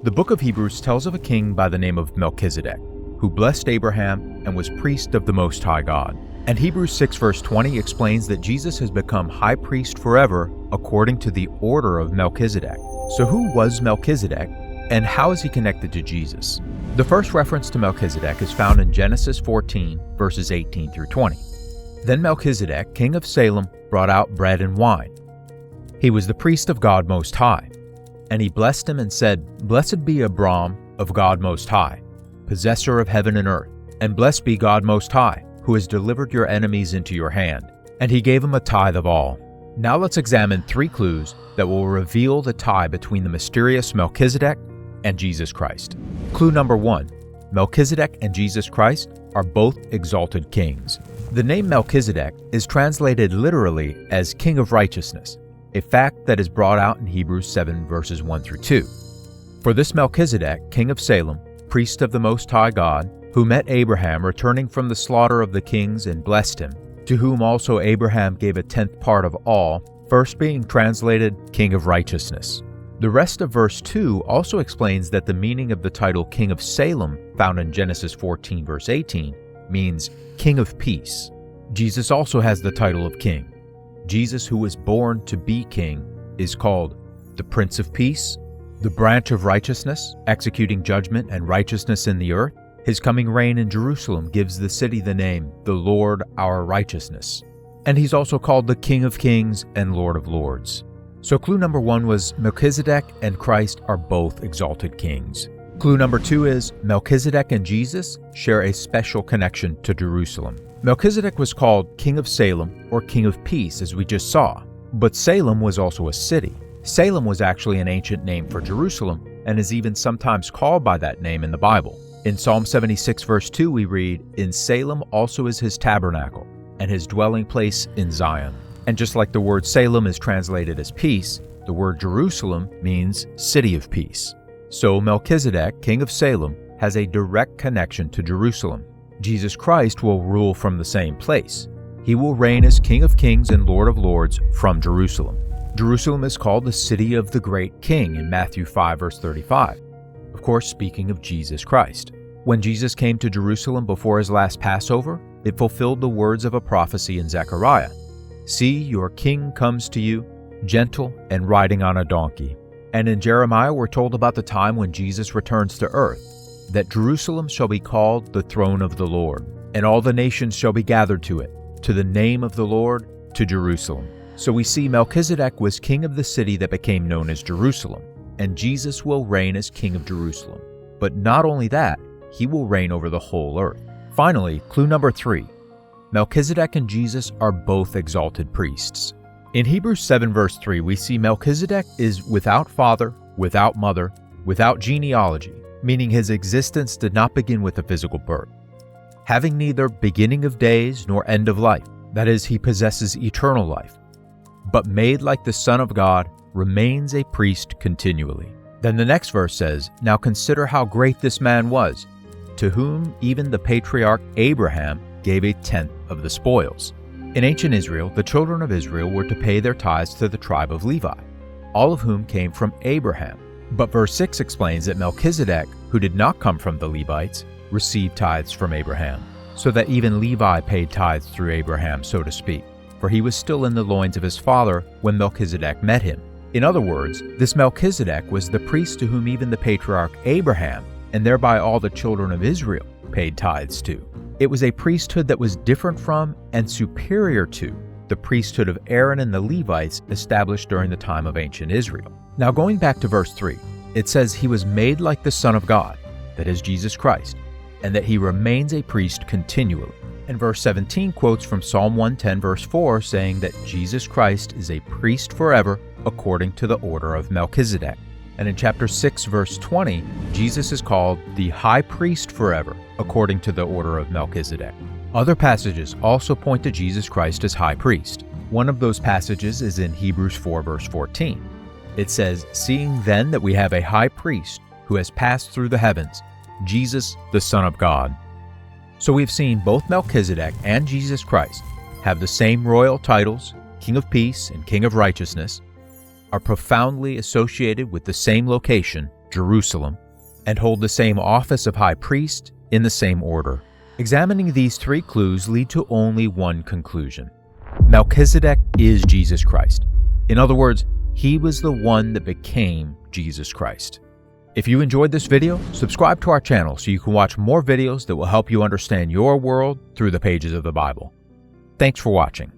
The book of Hebrews tells of a king by the name of Melchizedek, who blessed Abraham and was priest of the Most High God. And Hebrews 6 verse 20 explains that Jesus has become high priest forever according to the order of Melchizedek. So who was Melchizedek, and how is he connected to Jesus? The first reference to Melchizedek is found in Genesis 14 verses 18 through 20. Then Melchizedek, king of Salem, brought out bread and wine. He was the priest of God Most High. And he blessed him and said, Blessed be Abram of God Most High, possessor of heaven and earth, and blessed be God Most High, who has delivered your enemies into your hand. And he gave him a tithe of all. Now let's examine 3 clues that will reveal the tie between the mysterious Melchizedek and Jesus Christ. Clue number 1. Melchizedek and Jesus Christ are both exalted kings. The name Melchizedek is translated literally as King of Righteousness, a fact that is brought out in Hebrews 7 verses 1 through 2. For this Melchizedek, king of Salem, priest of the Most High God, who met Abraham returning from the slaughter of the kings and blessed him, to whom also Abraham gave a 10th part of all, first being translated King of Righteousness. The rest of verse 2 also explains that the meaning of the title King of Salem, found in Genesis 14 verse 18, means King of Peace. Jesus also has the title of King. Jesus, who was born to be king, is called the Prince of Peace, the branch of righteousness, executing judgment and righteousness in the earth. His coming reign in Jerusalem gives the city the name, the Lord our righteousness. And he's also called the King of Kings and Lord of Lords. So clue number 1 was Melchizedek and Christ are both exalted kings. Clue number 2 is Melchizedek and Jesus share a special connection to Jerusalem. Melchizedek was called King of Salem or King of Peace, as we just saw. But Salem was also a city. Salem was actually an ancient name for Jerusalem and is even sometimes called by that name in the Bible. In Psalm 76 verse 2 we read, In Salem also is his tabernacle, and his dwelling place in Zion. And just like the word Salem is translated as peace, the word Jerusalem means city of peace. So Melchizedek, king of Salem, has a direct connection to Jerusalem. Jesus Christ will rule from the same place. He will reign as King of Kings and Lord of Lords from Jerusalem. Jerusalem is called the city of the great king in Matthew 5 verse 35. Of course, speaking of Jesus Christ. When Jesus came to Jerusalem before his last Passover, it fulfilled the words of a prophecy in Zechariah. See, your king comes to you, gentle and riding on a donkey. And in Jeremiah we're told about the time when Jesus returns to earth, that Jerusalem shall be called the throne of the Lord, and all the nations shall be gathered to it, to the name of the Lord, to Jerusalem. So we see Melchizedek was king of the city that became known as Jerusalem, and Jesus will reign as king of Jerusalem. But not only that, he will reign over the whole earth. Finally, clue number 3. Melchizedek and Jesus are both exalted priests. In Hebrews 7 verse 3, we see Melchizedek is without father, without mother, without genealogy, meaning his existence did not begin with a physical birth. Having neither beginning of days nor end of life, that is, he possesses eternal life, but made like the Son of God, remains a priest continually. Then the next verse says, Now consider how great this man was, to whom even the patriarch Abraham gave a 10th of the spoils. In ancient Israel, the children of Israel were to pay their tithes to the tribe of Levi, all of whom came from Abraham. But verse 6 explains that Melchizedek, who did not come from the Levites, received tithes from Abraham, so that even Levi paid tithes through Abraham, so to speak, for he was still in the loins of his father when Melchizedek met him. In other words, this Melchizedek was the priest to whom even the patriarch Abraham, and thereby all the children of Israel, paid tithes to. It was a priesthood that was different from and superior to the priesthood of Aaron and the Levites established during the time of ancient Israel. Now going back to verse 3, it says he was made like the Son of God, that is Jesus Christ, and that he remains a priest continually. And verse 17 quotes from Psalm 110 verse 4 saying that Jesus Christ is a priest forever according to the order of Melchizedek. And in chapter 6 verse 20, Jesus is called the high priest forever according to the order of Melchizedek. Other passages also point to Jesus Christ as high priest. One of those passages is in Hebrews 4 verse 14. It says, Seeing then that we have a high priest who has passed through the heavens, Jesus the Son of God. So we've seen both Melchizedek and Jesus Christ have the same royal titles, King of Peace and King of Righteousness, are profoundly associated with the same location, Jerusalem, and hold the same office of high priest in the same order. Examining these three clues lead to only one conclusion. Melchizedek is Jesus Christ. In other words, he was the one that became Jesus Christ. If you enjoyed this video, subscribe to our channel so you can watch more videos that will help you understand your world through the pages of the Bible. Thanks for watching.